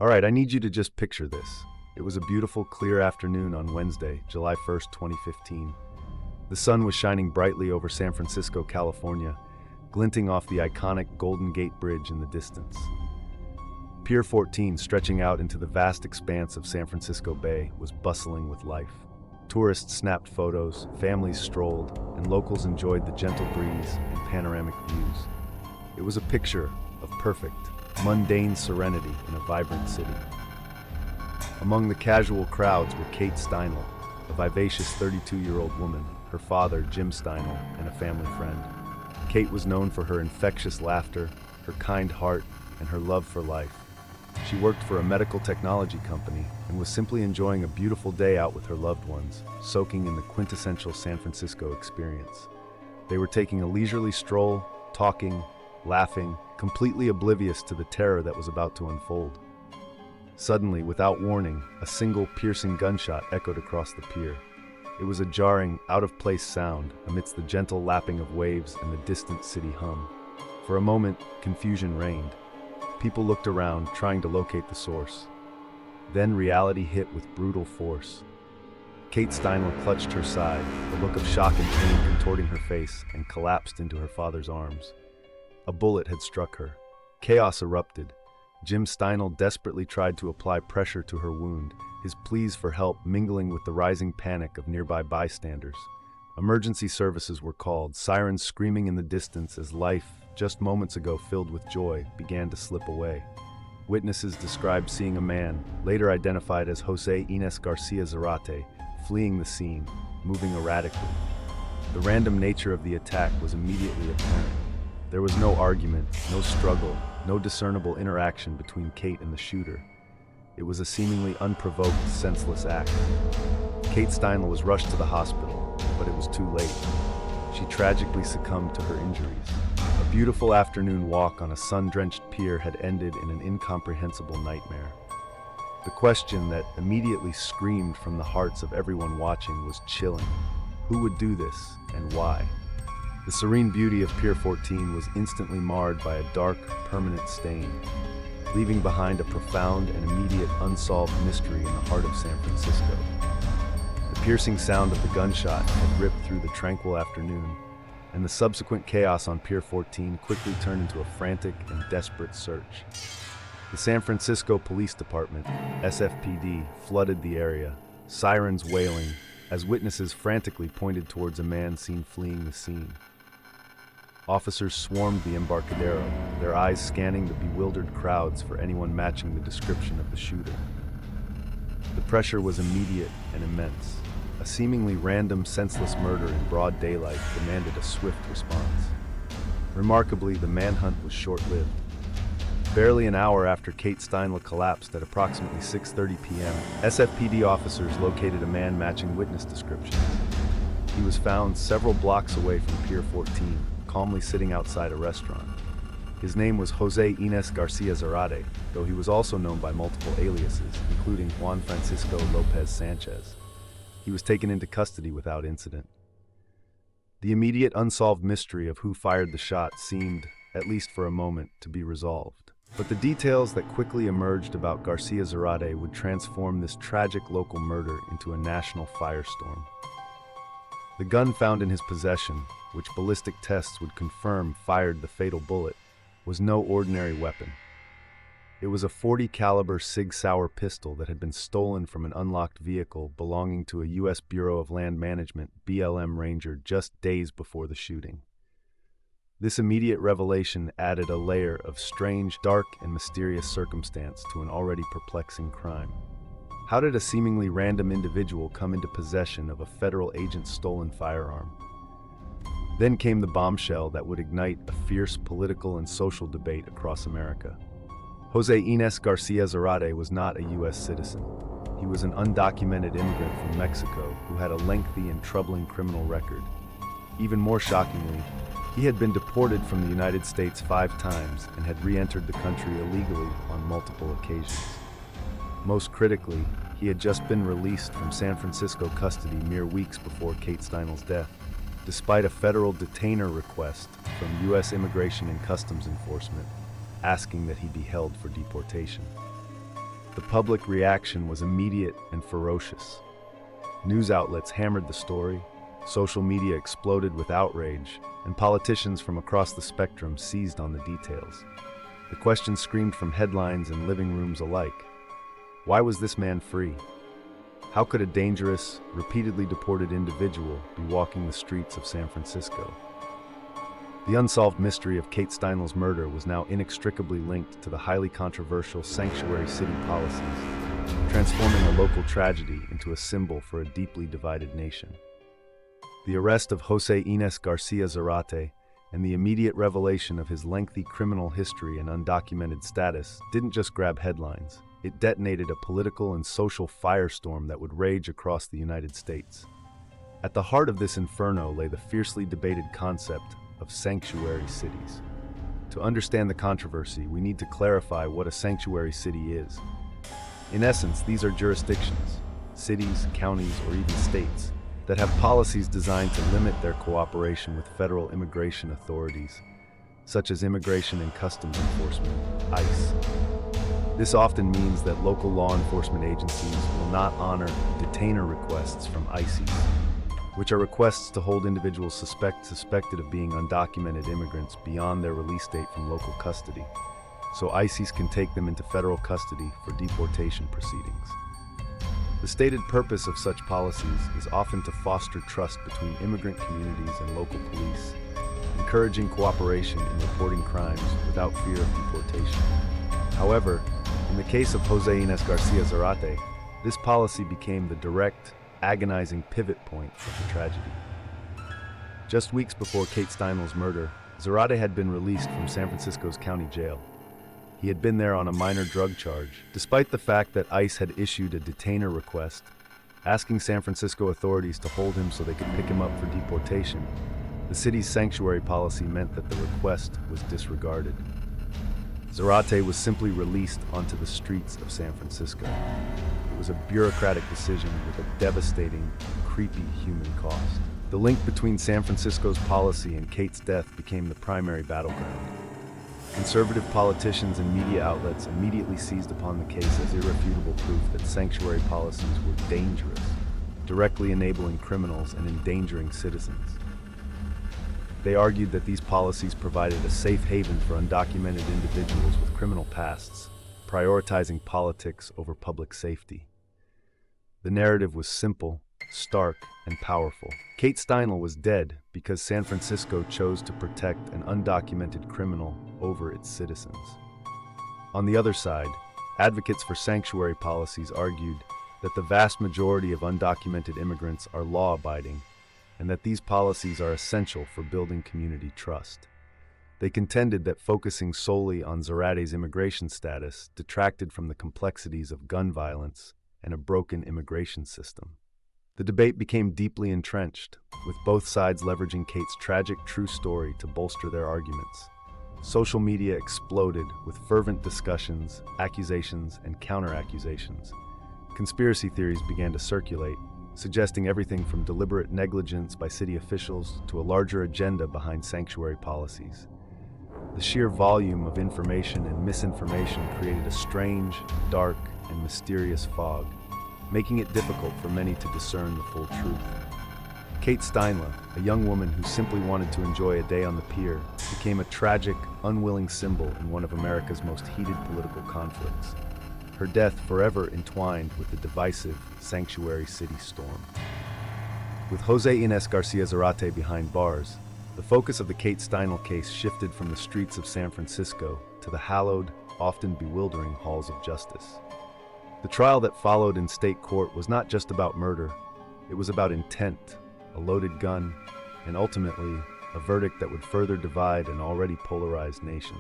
All right, I need you to just picture this. It was a beautiful, clear afternoon on Wednesday, July 1st, 2015. The sun was shining brightly over San Francisco, California, glinting off the iconic Golden Gate Bridge in the distance. Pier 14, stretching out into the vast expanse of San Francisco Bay, was bustling with life. Tourists snapped photos, families strolled, and locals enjoyed the gentle breeze and panoramic views. It was a picture of perfect, mundane serenity in a vibrant city. Among the casual crowds were Kate Steinle, a vivacious 32-year-old woman, her father, Jim Steinle, and a family friend. Kate was known for her infectious laughter, her kind heart, and her love for life. She worked for a medical technology company and was simply enjoying a beautiful day out with her loved ones, soaking in the quintessential San Francisco experience. They were taking a leisurely stroll, talking, laughing, completely oblivious to the terror that was about to unfold. Suddenly, without warning, a single piercing gunshot echoed across the pier. It was a jarring, out-of-place sound amidst the gentle lapping of waves and the distant city hum. For a moment, confusion reigned. People looked around, trying to locate the source. Then reality hit with brutal force. Kate Steinle clutched her side, a look of shock and pain contorting her face, and collapsed into her father's arms. A bullet had struck her. Chaos erupted. Jim Steinle desperately tried to apply pressure to her wound, his pleas for help mingling with the rising panic of nearby bystanders. Emergency services were called, sirens screaming in the distance as life, just moments ago filled with joy, began to slip away. Witnesses described seeing a man, later identified as Jose Ines Garcia Zarate, fleeing the scene, moving erratically. The random nature of the attack was immediately apparent. There was no argument, no struggle, no discernible interaction between Kate and the shooter. It was a seemingly unprovoked, senseless act. Kate Steinle was rushed to the hospital, but it was too late. She tragically succumbed to her injuries. A beautiful afternoon walk on a sun-drenched pier had ended in an incomprehensible nightmare. The question that immediately screamed from the hearts of everyone watching was chilling. Who would do this, and why? The serene beauty of Pier 14 was instantly marred by a dark, permanent stain, leaving behind a profound and immediate unsolved mystery in the heart of San Francisco. The piercing sound of the gunshot had ripped through the tranquil afternoon, and the subsequent chaos on Pier 14 quickly turned into a frantic and desperate search. The San Francisco Police Department, SFPD, flooded the area, sirens wailing, as witnesses frantically pointed towards a man seen fleeing the scene. Officers swarmed the Embarcadero, their eyes scanning the bewildered crowds for anyone matching the description of the shooter. The pressure was immediate and immense. A seemingly random, senseless murder in broad daylight demanded a swift response. Remarkably, the manhunt was short-lived. Barely an hour after Kate Steinle collapsed at approximately 6:30 p.m., SFPD officers located a man matching witness descriptions. He was found several blocks away from Pier 14, calmly sitting outside a restaurant. His name was Jose Ines Garcia Zarate, though he was also known by multiple aliases, including Juan Francisco Lopez Sanchez. He was taken into custody without incident. The immediate unsolved mystery of who fired the shot seemed, at least for a moment, to be resolved. But the details that quickly emerged about Garcia Zarate would transform this tragic local murder into a national firestorm. The gun found in his possession, which ballistic tests would confirm fired the fatal bullet, was no ordinary weapon. It was a .40 caliber Sig Sauer pistol that had been stolen from an unlocked vehicle belonging to a U.S. Bureau of Land Management (BLM) ranger just days before the shooting. This immediate revelation added a layer of strange, dark, and mysterious circumstance to an already perplexing crime. How did a seemingly random individual come into possession of a federal agent's stolen firearm? Then came the bombshell that would ignite a fierce political and social debate across America. Jose Ines Garcia Zarate was not a U.S. citizen. He was an undocumented immigrant from Mexico who had a lengthy and troubling criminal record. Even more shockingly, he had been deported from the United States 5 times and had re-entered the country illegally on multiple occasions. Most critically, he had just been released from San Francisco custody mere weeks before Kate Steinle's death, despite a federal detainer request from U.S. Immigration and Customs Enforcement asking that he be held for deportation. The public reaction was immediate and ferocious. News outlets hammered the story, social media exploded with outrage, and politicians from across the spectrum seized on the details. The question screamed from headlines and living rooms alike. Why was this man free? How could a dangerous, repeatedly deported individual be walking the streets of San Francisco? The unsolved mystery of Kate Steinle's murder was now inextricably linked to the highly controversial sanctuary city policies, transforming a local tragedy into a symbol for a deeply divided nation. The arrest of Jose Ines Garcia Zarate and the immediate revelation of his lengthy criminal history and undocumented status didn't just grab headlines. It detonated a political and social firestorm that would rage across the United States. At the heart of this inferno lay the fiercely debated concept of sanctuary cities. To understand the controversy, we need to clarify what a sanctuary city is. In essence, these are jurisdictions, cities, counties, or even states, that have policies designed to limit their cooperation with federal immigration authorities, such as Immigration and Customs Enforcement, ICE. This often means that local law enforcement agencies will not honor detainer requests from ICEs, which are requests to hold individuals suspected of being undocumented immigrants beyond their release date from local custody, so ICEs can take them into federal custody for deportation proceedings. The stated purpose of such policies is often to foster trust between immigrant communities and local police, encouraging cooperation in reporting crimes without fear of deportation. However, in the case of Jose Ines Garcia Zarate, this policy became the direct, agonizing pivot point of the tragedy. Just weeks before Kate Steinle's murder, Zarate had been released from San Francisco's county jail. He had been there on a minor drug charge, despite the fact that ICE had issued a detainer request, asking San Francisco authorities to hold him so they could pick him up for deportation. The city's sanctuary policy meant that the request was disregarded. Zarate was simply released onto the streets of San Francisco. It was a bureaucratic decision with a devastating, creepy human cost. The link between San Francisco's policy and Kate's death became the primary battleground. Conservative politicians and media outlets immediately seized upon the case as irrefutable proof that sanctuary policies were dangerous, directly enabling criminals and endangering citizens. They argued that these policies provided a safe haven for undocumented individuals with criminal pasts, prioritizing politics over public safety. The narrative was simple, stark, and powerful. Kate Steinle was dead because San Francisco chose to protect an undocumented criminal over its citizens. On the other side, advocates for sanctuary policies argued that the vast majority of undocumented immigrants are law-abiding and that these policies are essential for building community trust. They contended that focusing solely on Zarate's immigration status detracted from the complexities of gun violence and a broken immigration system. The debate became deeply entrenched, with both sides leveraging Kate's tragic true story to bolster their arguments. Social media exploded with fervent discussions, accusations, and counter-accusations. Conspiracy theories began to circulate, suggesting everything from deliberate negligence by city officials to a larger agenda behind sanctuary policies. The sheer volume of information and misinformation created a strange, dark, and mysterious fog, making it difficult for many to discern the full truth. Kate Steinle, a young woman who simply wanted to enjoy a day on the pier, became a tragic, unwilling symbol in one of America's most heated political conflicts. Her death forever entwined with the divisive sanctuary city storm. With Jose Ines Garcia Zarate behind bars, the focus of the Kate Steinle case shifted from the streets of San Francisco to the hallowed, often bewildering halls of justice. The trial that followed in state court was not just about murder, it was about intent, a loaded gun, and ultimately, a verdict that would further divide an already polarized nation.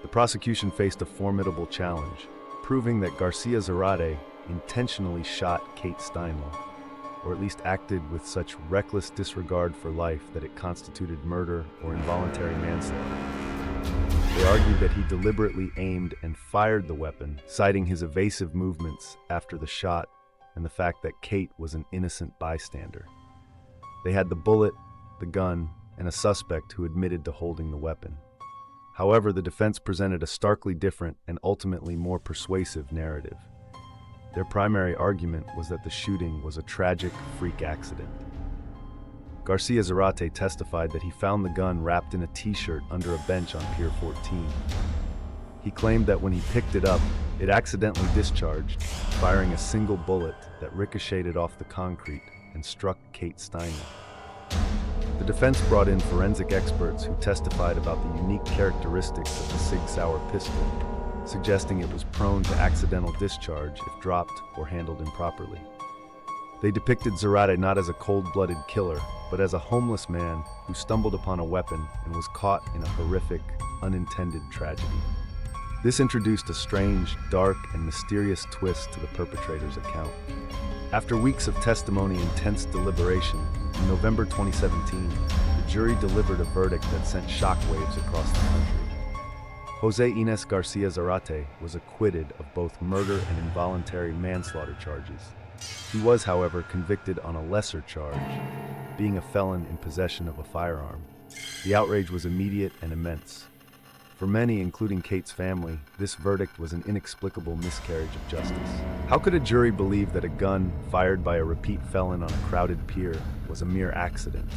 The prosecution faced a formidable challenge, proving that Garcia Zarate intentionally shot Kate Steinle, or at least acted with such reckless disregard for life that it constituted murder or involuntary manslaughter. They argued that he deliberately aimed and fired the weapon, citing his evasive movements after the shot and the fact that Kate was an innocent bystander. They had the bullet, the gun, and a suspect who admitted to holding the weapon. However, the defense presented a starkly different and ultimately more persuasive narrative. Their primary argument was that the shooting was a tragic freak accident. Garcia Zarate testified that he found the gun wrapped in a t-shirt under a bench on Pier 14. He claimed that when he picked it up, it accidentally discharged, firing a single bullet that ricocheted off the concrete and struck Kate Steinle. The defense brought in forensic experts who testified about the unique characteristics of the Sig Sauer pistol, suggesting it was prone to accidental discharge if dropped or handled improperly. They depicted Zarate not as a cold-blooded killer, but as a homeless man who stumbled upon a weapon and was caught in a horrific, unintended tragedy. This introduced a strange, dark, and mysterious twist to the perpetrator's account. After weeks of testimony and tense deliberation, in November 2017, the jury delivered a verdict that sent shockwaves across the country. Jose Ines Garcia Zarate was acquitted of both murder and involuntary manslaughter charges. He was, however, convicted on a lesser charge, being a felon in possession of a firearm. The outrage was immediate and immense. For many, including Kate's family, this verdict was an inexplicable miscarriage of justice. How could a jury believe that a gun fired by a repeat felon on a crowded pier was a mere accident?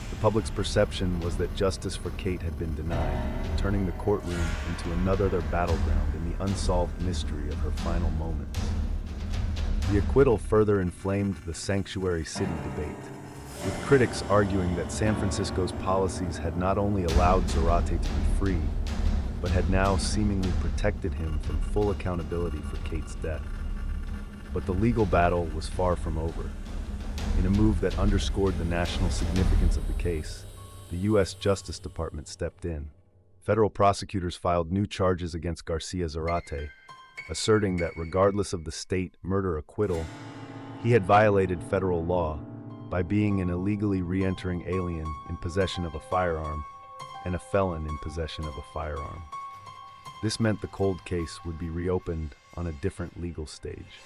The public's perception was that justice for Kate had been denied, turning the courtroom into another battleground in the unsolved mystery of her final moments. The acquittal further inflamed the sanctuary city debate, with critics arguing that San Francisco's policies had not only allowed Zarate to be free, but had now seemingly protected him from full accountability for Kate's death. But the legal battle was far from over. In a move that underscored the national significance of the case, the U.S. Justice Department stepped in. Federal prosecutors filed new charges against Garcia Zarate, asserting that regardless of the state murder acquittal, he had violated federal law by being an illegally re-entering alien in possession of a firearm and a felon in possession of a firearm. This meant the cold case would be reopened on a different legal stage.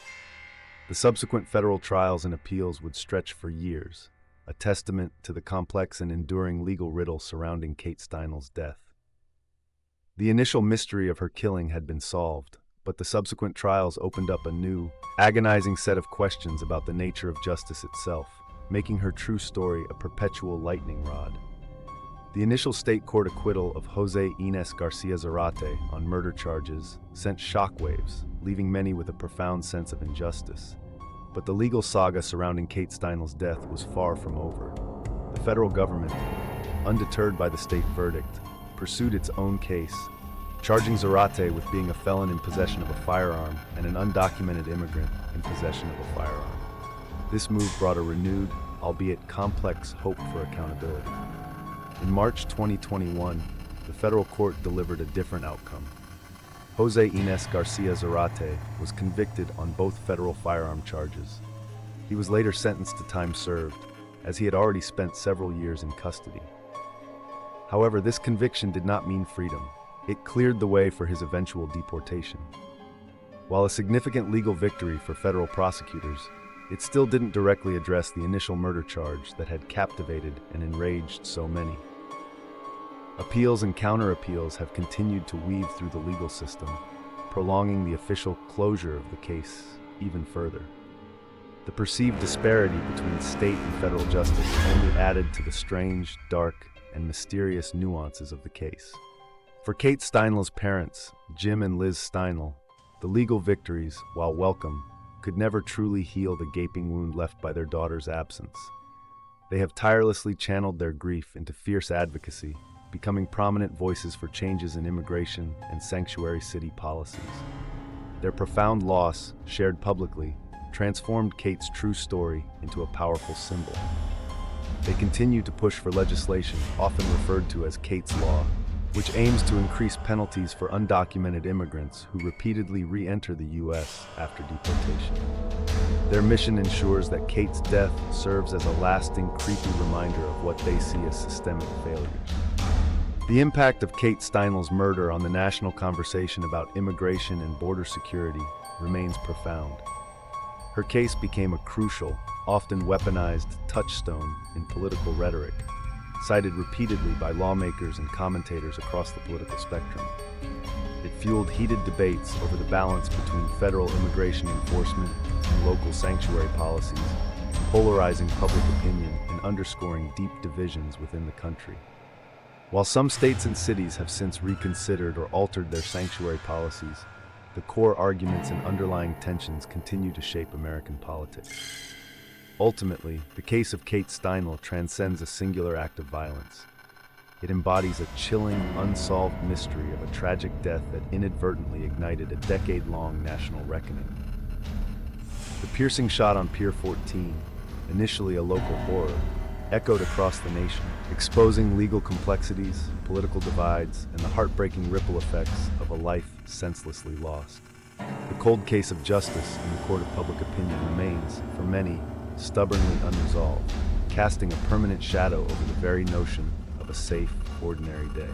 The subsequent federal trials and appeals would stretch for years, a testament to the complex and enduring legal riddle surrounding Kate Steinle's death. The initial mystery of her killing had been solved, but the subsequent trials opened up a new, agonizing set of questions about the nature of justice itself, making her true story a perpetual lightning rod. The initial state court acquittal of Jose Ines Garcia Zarate on murder charges sent shockwaves, leaving many with a profound sense of injustice. But the legal saga surrounding Kate Steinle's death was far from over. The federal government, undeterred by the state verdict, pursued its own case, charging Zarate with being a felon in possession of a firearm and an undocumented immigrant in possession of a firearm. This move brought a renewed, albeit complex, hope for accountability. In March 2021, the federal court delivered a different outcome. Jose Ines Garcia Zarate was convicted on both federal firearm charges. He was later sentenced to time served, as he had already spent several years in custody. However, this conviction did not mean freedom. It cleared the way for his eventual deportation. While a significant legal victory for federal prosecutors, it still didn't directly address the initial murder charge that had captivated and enraged so many. Appeals and counter-appeals have continued to weave through the legal system, prolonging the official closure of the case even further. The perceived disparity between state and federal justice only added to the strange, dark, and mysterious nuances of the case. For Kate Steinle's parents, Jim and Liz Steinle, the legal victories, while welcome, could never truly heal the gaping wound left by their daughter's absence. They have tirelessly channeled their grief into fierce advocacy, becoming prominent voices for changes in immigration and sanctuary city policies. Their profound loss, shared publicly, transformed Kate's true story into a powerful symbol. They continue to push for legislation, often referred to as Kate's Law, which aims to increase penalties for undocumented immigrants who repeatedly re-enter the U.S. after deportation. Their mission ensures that Kate's death serves as a lasting, creepy reminder of what they see as systemic failures. The impact of Kate Steinle's murder on the national conversation about immigration and border security remains profound. Her case became a crucial, often weaponized touchstone in political rhetoric, cited repeatedly by lawmakers and commentators across the political spectrum. It fueled heated debates over the balance between federal immigration enforcement and local sanctuary policies, polarizing public opinion and underscoring deep divisions within the country. While some states and cities have since reconsidered or altered their sanctuary policies, the core arguments and underlying tensions continue to shape American politics. Ultimately, the case of Kate Steinle transcends a singular act of violence. It embodies a chilling, unsolved mystery of a tragic death that inadvertently ignited a decade-long national reckoning. The piercing shot on Pier 14, initially a local horror, echoed across the nation, exposing legal complexities, political divides, and the heartbreaking ripple effects of a life senselessly lost. The cold case of justice in the court of public opinion remains, for many, stubbornly unresolved, casting a permanent shadow over the very notion of a safe, ordinary day.